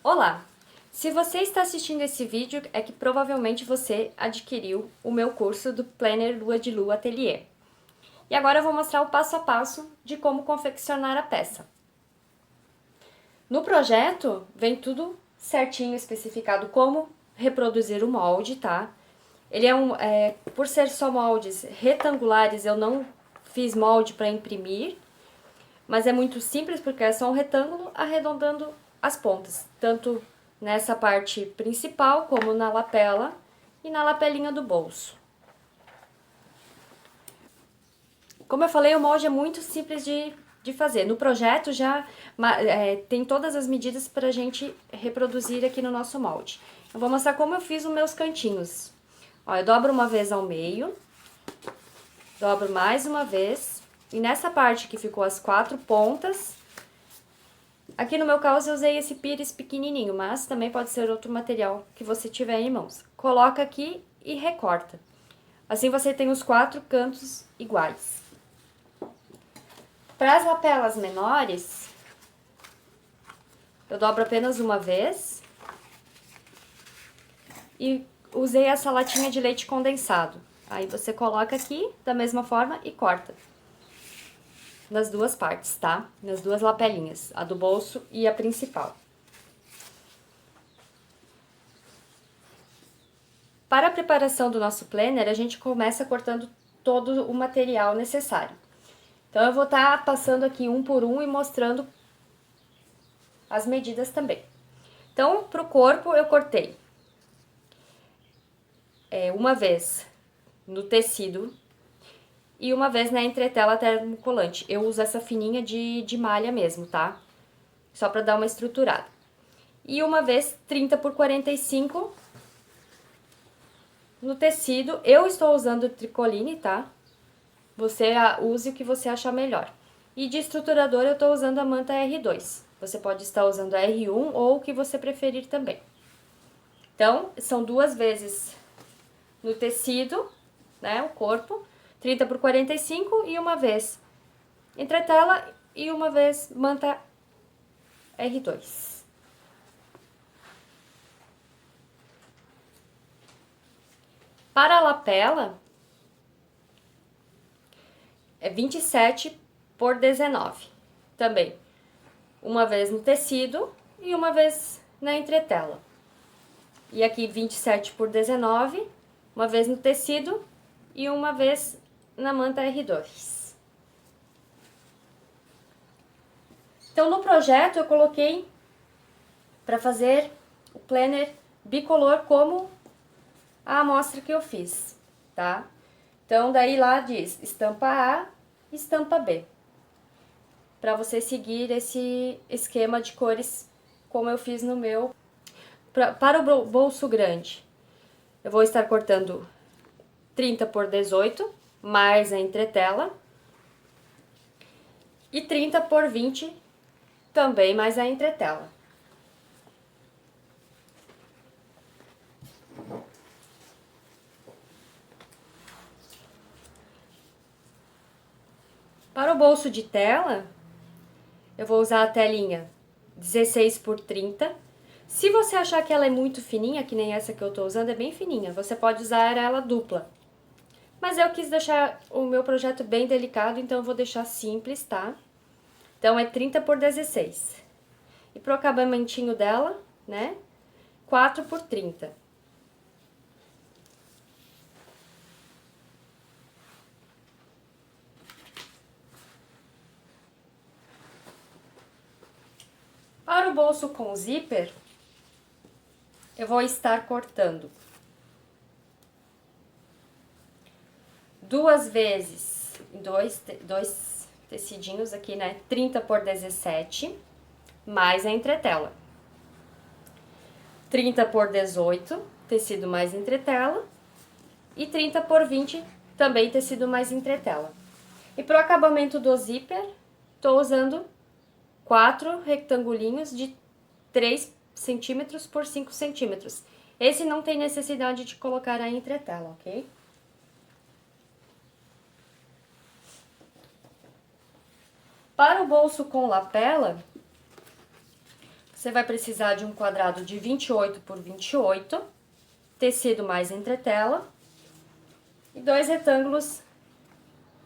Olá! Se você está assistindo esse vídeo, é que provavelmente você adquiriu o meu curso do Planner Lua de Lua Atelier. E agora eu vou mostrar o passo a passo de como confeccionar a peça. No projeto, vem tudo certinho especificado como reproduzir o molde, tá? Ele por ser só moldes retangulares, eu não fiz molde para imprimir, mas é muito simples porque é só um retângulo arredondando as pontas, tanto nessa parte principal como na lapela e na lapelinha do bolso. Como eu falei, o molde é muito simples de fazer. No projeto já tem todas as medidas para a gente reproduzir aqui no nosso molde. Eu vou mostrar como eu fiz os meus cantinhos. Ó, eu dobro uma vez ao meio, dobro mais uma vez, e nessa parte que ficou as 4 pontas, aqui no meu caso eu usei esse pires pequenininho, mas também pode ser outro material que você tiver em mãos. Coloca aqui e recorta. Assim você tem os 4 cantos iguais. Para as lapelas menores, eu dobro apenas uma vez e usei essa latinha de leite condensado. Aí você coloca aqui da mesma forma e corta. Nas duas partes, tá? Nas duas lapelinhas, a do bolso e a principal. Para a preparação do nosso planner, a gente começa cortando todo o material necessário. Então, eu vou estar passando aqui um por um e mostrando as medidas também. Então, para o corpo, eu cortei uma vez no tecido e uma vez na entretela termocolante. Eu uso essa fininha de malha mesmo, tá? Só para dar uma estruturada. E uma vez 30 por 45 no tecido. Eu estou usando tricoline, tá? Você use o que você achar melhor. E de estruturador eu estou usando a manta R2. Você pode estar usando a R1 ou o que você preferir também. Então, são 2 vezes no tecido, né, o corpo, 30 por 45 e uma vez entretela e uma vez manta R2. Para a lapela, é 27 por 19, também. Uma vez no tecido e uma vez na entretela. E aqui 27 por 19, uma vez no tecido e uma vez na manta R2. Então, no projeto eu coloquei para fazer o planner bicolor como a amostra que eu fiz, tá? Então, daí lá diz estampa A, estampa B. Para você seguir esse esquema de cores como eu fiz no meu. Para o bolso grande, eu vou estar cortando 30 por 18, mais a entretela. E 30 por 20, também mais a entretela. Para o bolso de tela, eu vou usar a telinha 16 por 30. Se você achar que ela é muito fininha, que nem essa que eu tô usando, é bem fininha, você pode usar ela dupla. Mas eu quis deixar o meu projeto bem delicado, então eu vou deixar simples, tá? Então, é 30 por 16. E pro acabamentinho dela, né, 4 por 30. Para o bolso com zíper, eu vou estar cortando 2 vezes, dois tecidinhos aqui, né? 30 por 17, mais a entretela. 30 por 18, tecido mais entretela. E 30 por 20, também tecido mais entretela. E pro acabamento do zíper, tô usando 4 retangulinhos de 3 centímetros por 5 centímetros. Esse não tem necessidade de colocar a entretela, ok? Para o bolso com lapela, Você vai precisar de um quadrado de 28 por 28, tecido mais entretela, e 2 retângulos,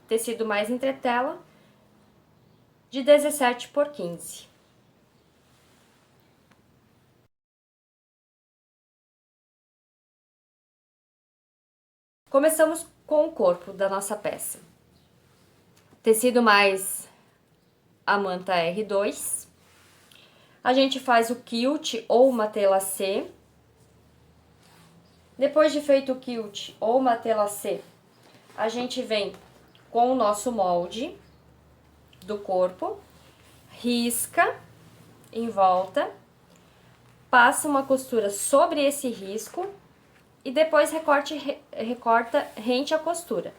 tecido mais entretela, de 17 por 15. Começamos com o corpo da nossa peça. Tecido mais a manta R2. A gente faz o quilt ou uma tela C. Depois de feito o quilt ou uma tela C, a gente vem com o nosso molde do corpo, risca em volta, passa uma costura sobre esse risco e depois recorta rente a costura.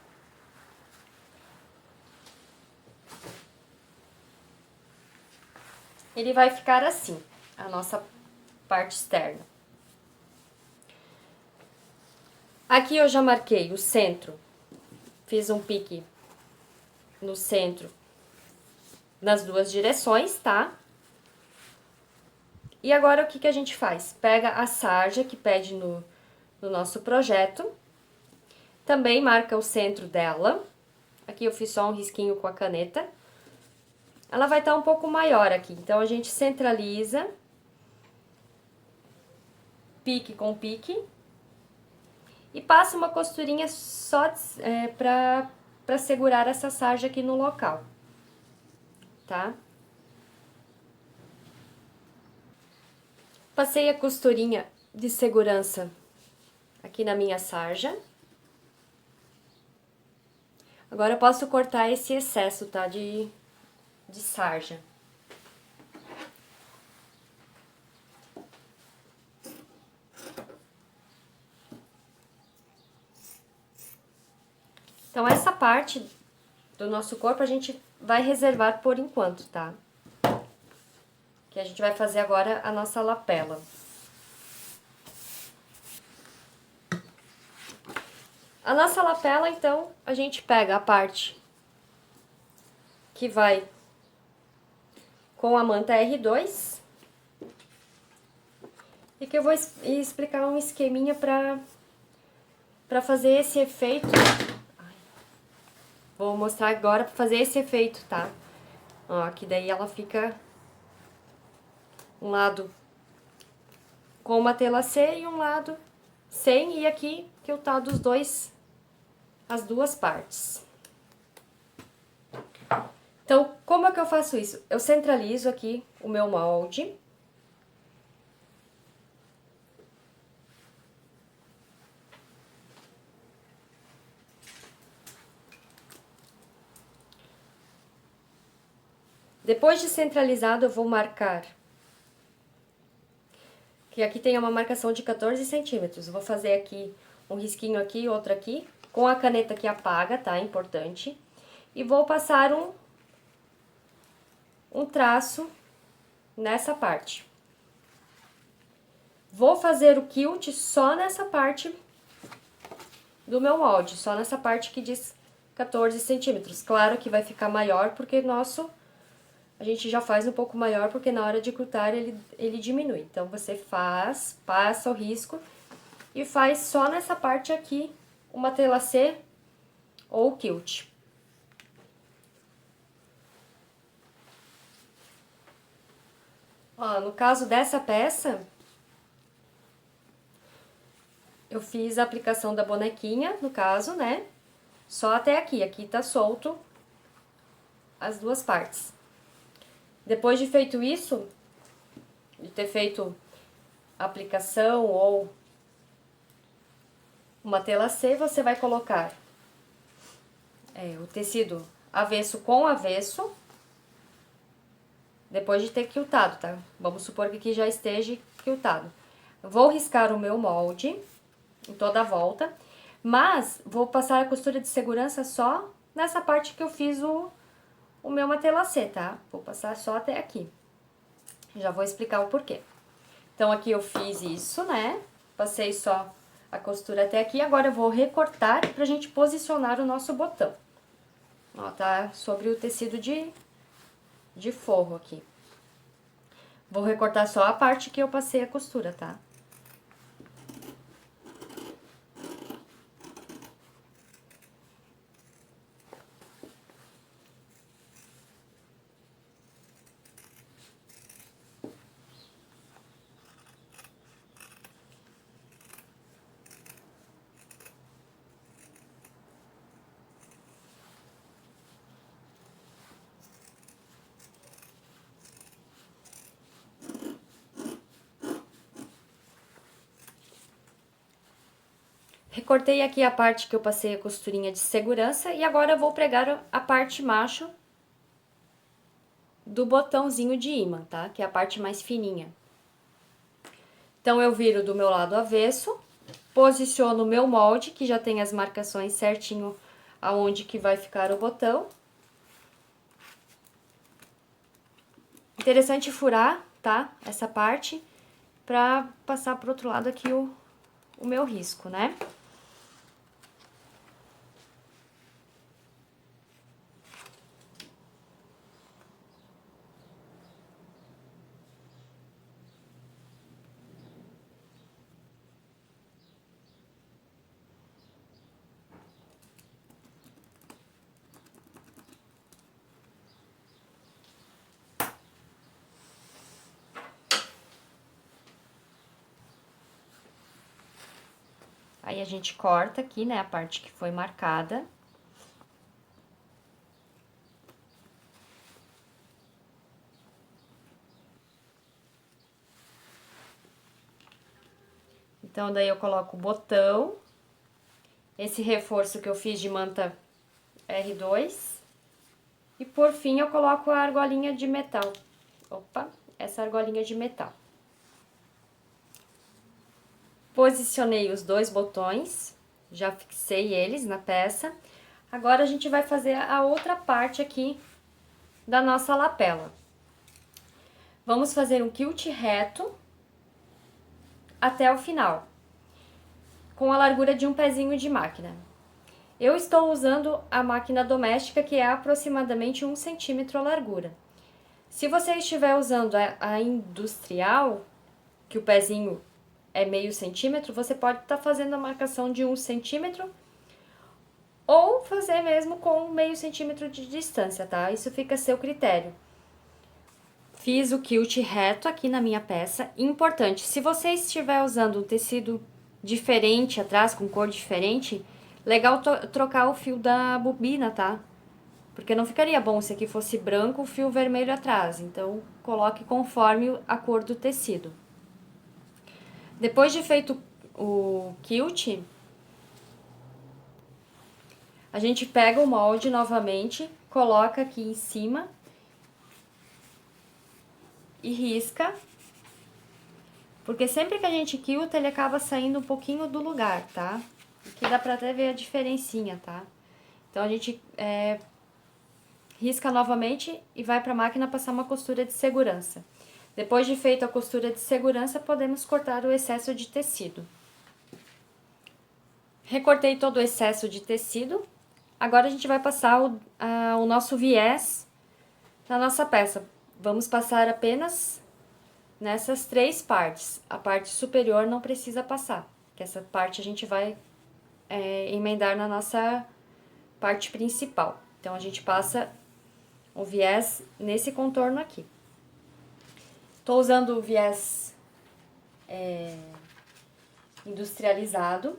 Ele vai ficar assim, a nossa parte externa. Aqui eu já marquei o centro, fiz um pique no centro, nas duas direções, tá? E agora o que a gente faz? Pega a sarja que pede no nosso projeto, também marca o centro dela. Aqui eu fiz só um risquinho com a caneta. Ela vai estar um pouco maior aqui, então a gente centraliza, pique com pique, e passa uma costurinha só pra segurar essa sarja aqui no local, tá? Passei a costurinha de segurança aqui na minha sarja. Agora eu posso cortar esse excesso, tá? De sarja. Então, essa parte do nosso corpo a gente vai reservar por enquanto, tá? Que a gente vai fazer agora a nossa lapela. A nossa lapela, então, a gente pega a parte que vai com a manta R2. E que eu vou explicar um esqueminha pra fazer esse efeito. Vou mostrar agora pra fazer esse efeito, tá? Ó, que daí ela fica um lado com uma tela C e um lado sem, e aqui que eu tá dos dois, as duas partes. Então, como é que eu faço isso? Eu centralizo aqui o meu molde. Depois de centralizado, eu vou marcar, que aqui tem uma marcação de 14 centímetros. Eu vou fazer aqui um risquinho aqui, outro aqui, com a caneta que apaga, tá? Importante. E vou passar um traço nessa parte. Vou fazer o quilt só nessa parte do meu molde, só nessa parte que diz 14 centímetros. Claro que vai ficar maior, porque a gente já faz um pouco maior, porque na hora de cortar ele diminui. Então, você passa o risco e faz só nessa parte aqui uma tela C ou quilt. Ó, no caso dessa peça, eu fiz a aplicação da bonequinha, no caso, né? Só até aqui. Aqui tá solto as duas partes. Depois de feito isso, de ter feito a aplicação ou uma tela C, você vai colocar o tecido avesso com avesso, depois de ter quiltado, tá? Vamos supor que aqui já esteja quiltado. Vou riscar o meu molde em toda a volta, mas vou passar a costura de segurança só nessa parte que eu fiz o meu matelassê, tá? Vou passar só até aqui. Já vou explicar o porquê. Então, aqui eu fiz isso, né? Passei só a costura até aqui. Agora, eu vou recortar pra gente posicionar o nosso botão. Ó, tá sobre o tecido de forro aqui. Vou recortar só a parte que eu passei a costura, tá? Recortei aqui a parte que eu passei a costurinha de segurança e agora eu vou pregar a parte macho do botãozinho de ímã, tá? Que é a parte mais fininha. Então, eu viro do meu lado avesso, posiciono o meu molde, que já tem as marcações certinho aonde que vai ficar o botão. Interessante furar, tá? Essa parte, pra passar pro outro lado aqui o meu risco, né? Aí, a gente corta aqui, né, a parte que foi marcada. Então, daí eu coloco o botão, esse reforço que eu fiz de manta R2. E por fim, eu coloco a argolinha de metal. Opa, essa argolinha de metal. Posicionei os dois botões, já fixei eles na peça. Agora, a gente vai fazer a outra parte aqui da nossa lapela. Vamos fazer um quilt reto até o final, com a largura de um pezinho de máquina. Eu estou usando a máquina doméstica, que é aproximadamente 1 centímetro a largura. Se você estiver usando a industrial, que o pezinho é meio centímetro, você pode estar fazendo a marcação de 1 centímetro ou fazer mesmo com meio centímetro de distância, tá? Isso fica a seu critério. Fiz o quilt reto aqui na minha peça. Importante, se você estiver usando um tecido diferente atrás, com cor diferente, legal trocar o fio da bobina, tá? Porque não ficaria bom se aqui fosse branco, o fio vermelho atrás. Então, coloque conforme a cor do tecido. Depois de feito o quilt, a gente pega o molde novamente, coloca aqui em cima e risca. Porque sempre que a gente quilta, ele acaba saindo um pouquinho do lugar, tá? Aqui dá pra até ver a diferencinha, tá? Então, a gente risca novamente e vai pra máquina passar uma costura de segurança. Depois de feita a costura de segurança, podemos cortar o excesso de tecido. Recortei todo o excesso de tecido. Agora, a gente vai passar o nosso viés na nossa peça. Vamos passar apenas nessas 3 partes. A parte superior não precisa passar, que essa parte a gente vai emendar na nossa parte principal. Então, a gente passa o viés nesse contorno aqui. Tô usando o viés industrializado.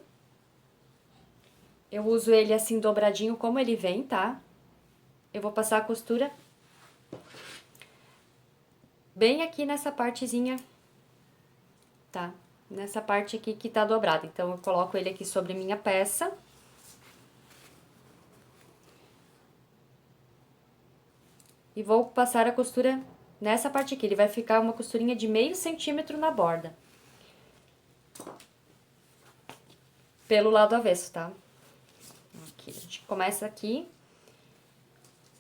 Eu uso ele assim dobradinho como ele vem, tá? Eu vou passar a costura bem aqui nessa partezinha, tá? Nessa parte aqui que tá dobrada. Então, eu coloco ele aqui sobre minha peça. E vou passar a costura nessa parte aqui. Ele vai ficar uma costurinha de meio centímetro na borda. Pelo lado avesso, tá? Aqui, a gente começa aqui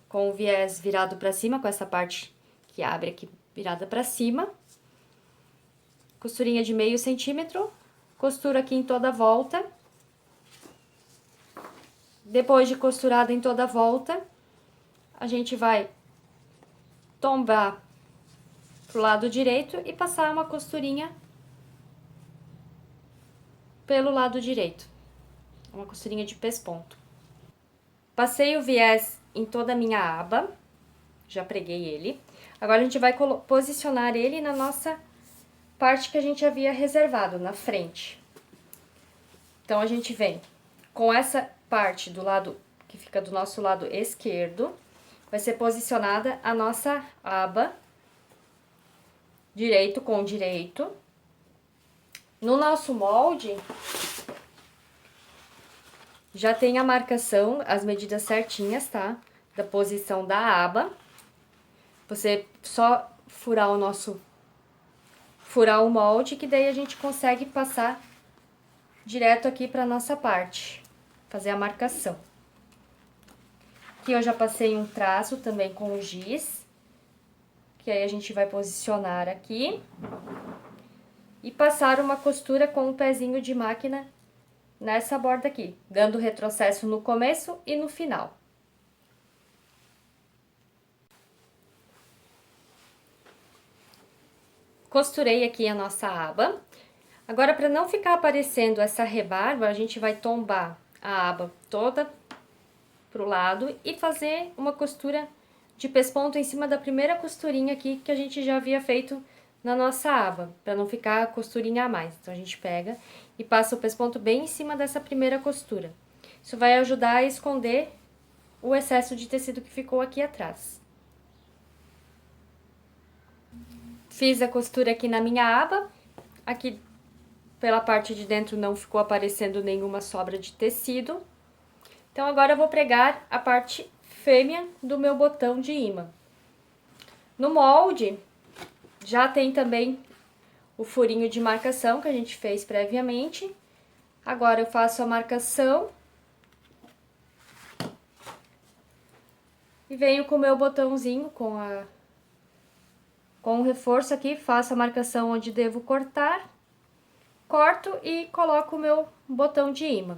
com o viés virado pra cima, com essa parte que abre aqui virada pra cima. Costurinha de meio centímetro, costura aqui em toda a volta. Depois de costurada em toda a volta, a gente vai tombar pro lado direito e passar uma costurinha pelo lado direito. Uma costurinha de pesponto. Passei o viés em toda a minha aba, já preguei ele. Agora a gente vai posicionar ele na nossa parte que a gente havia reservado, na frente. Então, a gente vem com essa parte do lado, que fica do nosso lado esquerdo, vai ser posicionada a nossa aba, direito com direito. No nosso molde, já tem a marcação, as medidas certinhas, tá? Da posição da aba. Você só furar o molde, que daí a gente consegue passar direto aqui pra nossa parte, fazer a marcação. Aqui eu já passei um traço também com o giz, que aí a gente vai posicionar aqui. E passar uma costura com o pezinho de máquina nessa borda aqui, dando retrocesso no começo e no final. Costurei aqui a nossa aba. Agora, para não ficar aparecendo essa rebarba, a gente vai tombar a aba toda pro lado e fazer uma costura de pesponto em cima da primeira costurinha aqui que a gente já havia feito na nossa aba, para não ficar costurinha a mais. Então, a gente pega e passa o pesponto bem em cima dessa primeira costura. Isso vai ajudar a esconder o excesso de tecido que ficou aqui atrás. Fiz a costura aqui na minha aba, aqui pela parte de dentro não ficou aparecendo nenhuma sobra de tecido. Então, agora eu vou pregar a parte fêmea do meu botão de imã. No molde, já tem também o furinho de marcação que a gente fez previamente. Agora, eu faço a marcação. E venho com o meu botãozinho, com o reforço aqui, faço a marcação onde devo cortar. Corto e coloco o meu botão de imã.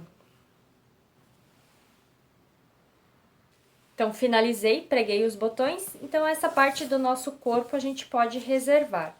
Então, finalizei, preguei os botões. Então, essa parte do nosso corpo a gente pode reservar.